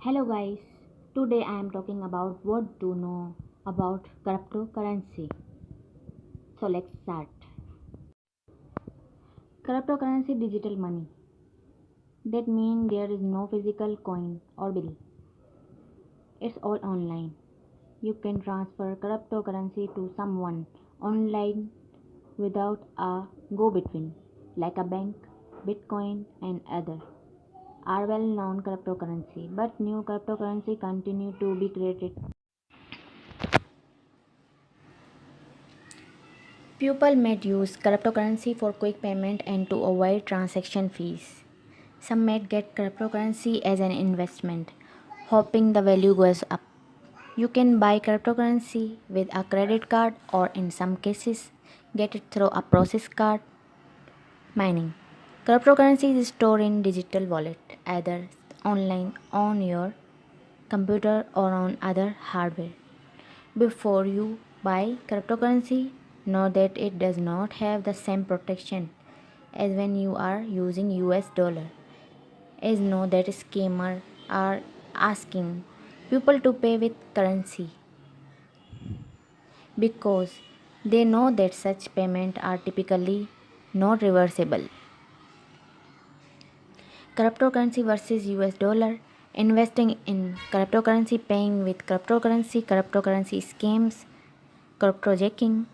Hello guys, today I am talking about what to know about cryptocurrency. So let's start. Cryptocurrency digital money. That means there is no physical coin or bill. It's all online. You can transfer cryptocurrency to someone online without a go between like a bank, Bitcoin and other are well known cryptocurrency, but new cryptocurrency continue to be created. People might use cryptocurrency for quick payment and to avoid transaction fees. Some might get cryptocurrency as an investment, hoping the value goes up. You can buy cryptocurrency with a credit card or in some cases get it through a process card mining. Cryptocurrency is stored in digital wallet, either online on your computer or on other hardware. Before you buy cryptocurrency, know that it does not have the same protection as when you are using US dollar. As know that scammers are asking people to pay with currency because they know that such payments are typically not reversible. Cryptocurrency versus US dollar. Investing in cryptocurrency, paying with cryptocurrency scams, cryptojacking,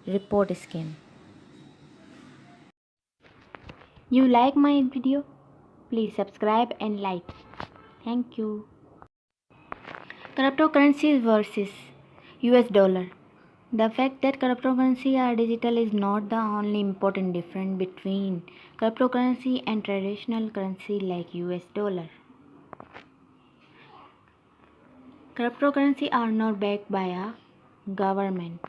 report scam. You like my video? Please subscribe and like. Thank you. Cryptocurrencies versus US dollar. The fact that cryptocurrency are digital is not the only important difference between cryptocurrency and traditional currency like US dollar. Cryptocurrency are not backed by a government.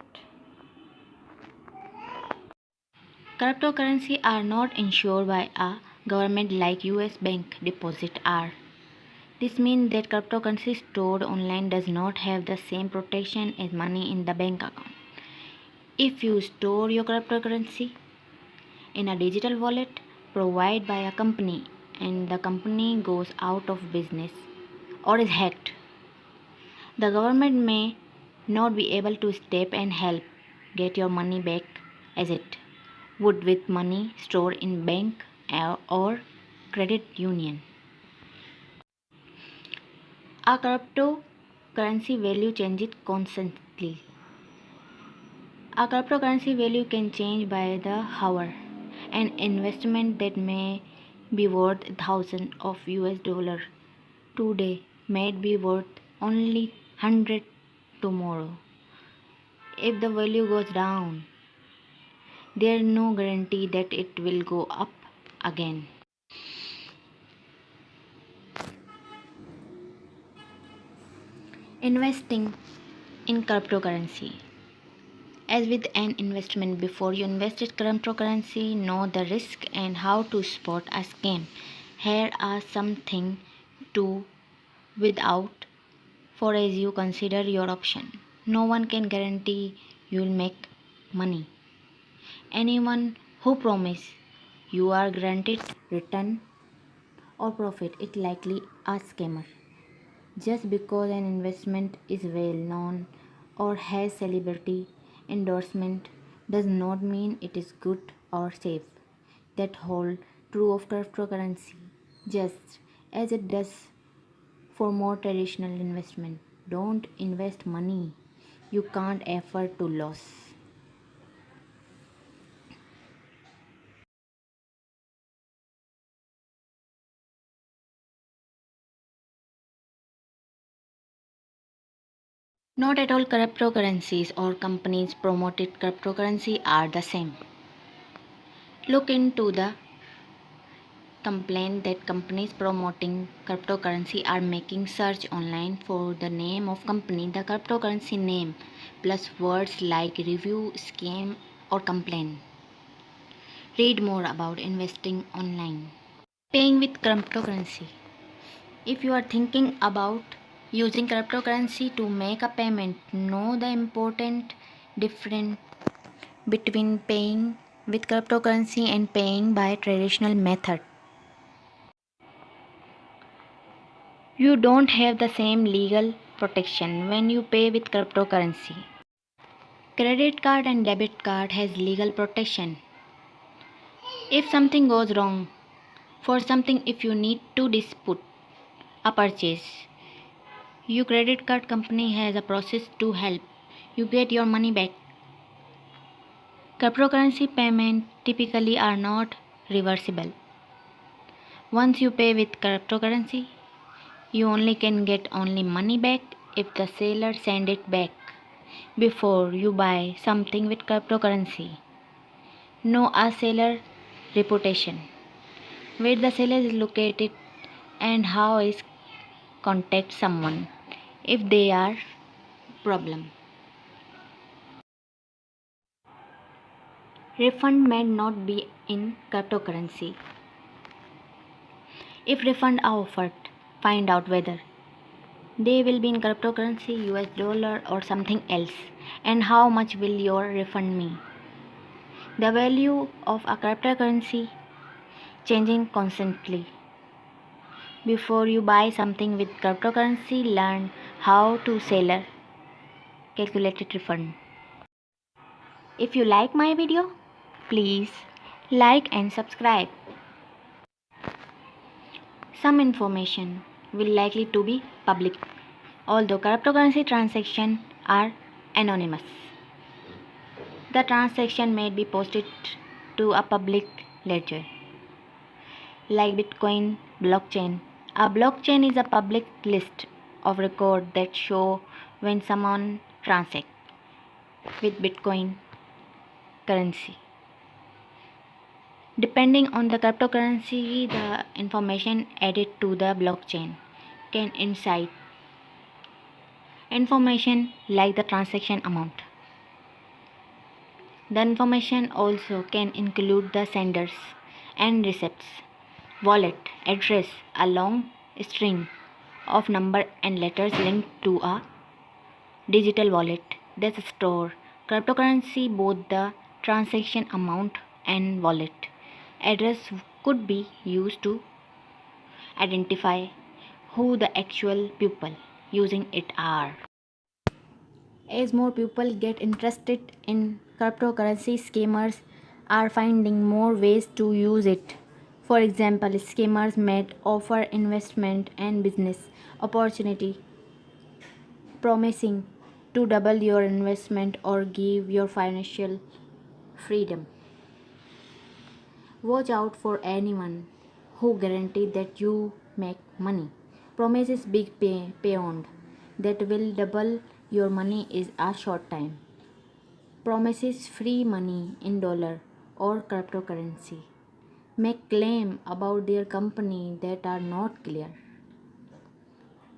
Cryptocurrency are not insured by a government like US bank deposit are. This means that cryptocurrency stored online does not have the same protection as money in the bank account. If you store your cryptocurrency in a digital wallet provided by a company and the company goes out of business or is hacked, the government may not be able to step and help get your money back as it would with money stored in bank or credit union. A cryptocurrency value changes constantly. A cryptocurrency value can change by the hour. An investment that may be worth thousands of US dollar today might be worth only 100 tomorrow. If the value goes down, there is no guarantee that it will go up again. Investing in cryptocurrency. As with an investment, before you invest in cryptocurrency, know the risk and how to spot a scam. Here are some things to without for as you consider your option. No one can guarantee you'll make money. Anyone who promise you are granted return or profit is likely a scammer. Just because an investment is well known or has celebrity endorsement does not mean it is good or safe. That hold true of cryptocurrency just as it does for more traditional investment. Don't invest money you can't afford to lose. Not at all cryptocurrencies or companies promoted cryptocurrency are the same. Look into the complaint that companies promoting cryptocurrency are making search online for the name of company, the cryptocurrency name, plus words like review, scam, or complaint. Read more about investing online. Paying with cryptocurrency. If you are thinking about using cryptocurrency to make a payment, know the important difference between paying with cryptocurrency and paying by traditional method. You don't have the same legal protection when you pay with cryptocurrency. Credit card and debit card has legal protection. If something goes wrong, for something if you need to dispute a purchase, your credit card company has a process to help you get your money back. Cryptocurrency payments typically are not reversible. Once you pay with cryptocurrency, you only can get only money back if the seller send it back before you buy something with cryptocurrency. Know a seller reputation, where the seller is located and how is contact someone if they are problem. Refund may not be in cryptocurrency. If refund are offered, find out whether they will be in cryptocurrency, US dollar or something else, and how much will your refund me. The value of a cryptocurrency changing constantly. Before you buy something with cryptocurrency, learn how to seller calculated refund. If you like my video, please like and subscribe. Some information will likely to be public, although cryptocurrency transactions are anonymous. The transaction may be posted to a public ledger, like Bitcoin blockchain. A blockchain is a public list of records that show when someone transacts with Bitcoin currency. Depending on the cryptocurrency, the information added to the blockchain can incite information like the transaction amount. The information also can include the senders and receipts, wallet address, a long string of number and letters linked to a digital wallet that store cryptocurrency. Both the transaction amount and wallet address could be used to identify who the actual people using it are. As more people get interested in cryptocurrency, scammers are finding more ways to use it. For example, scammers may offer investment and business opportunity, promising to double your investment or give your financial freedom. Watch out for anyone who guarantees that you make money. Promises big payout that will double your money is a short time. Promises free money in dollar or cryptocurrency. Make claim about their company that are not clear.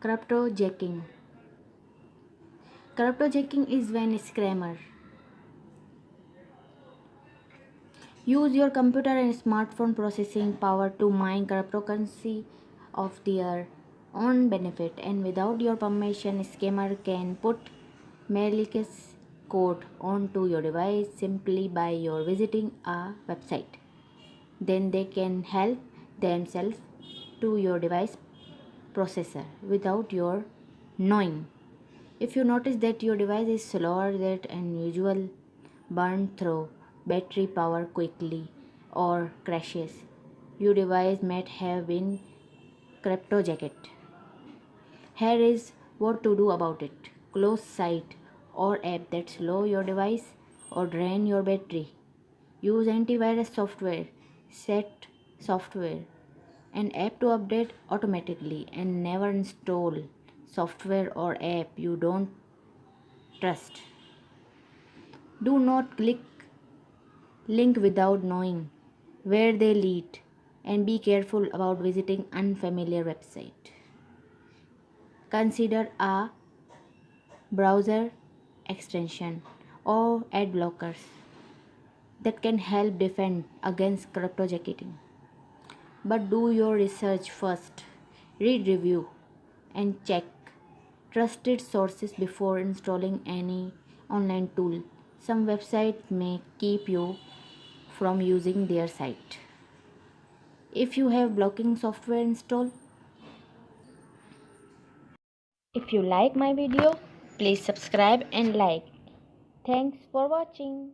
Cryptojacking. Cryptojacking is when scammer use your computer and smartphone processing power to mine cryptocurrency of their own benefit, and without your permission scammer can put malicious code onto your device simply by your visiting a website. Then they can help themselves to your device processor without your knowing. If you notice that your device is slower than usual, burn through battery power quickly, or crashes, your device might have been cryptojacked. Here is what to do about it. Close site or app that slow your device or drain your battery. Use antivirus software, set software and app to update automatically, and never install software or app you don't trust. Do not click link without knowing where they lead, and be careful about visiting unfamiliar website. Consider a browser extension or ad blockers that can help defend against cryptojacking. But do your research first. Read review and check trusted sources before installing any online tool. Some websites may keep you from using their site. If you have blocking software installed, If you like my video, please subscribe and like. Thanks for watching.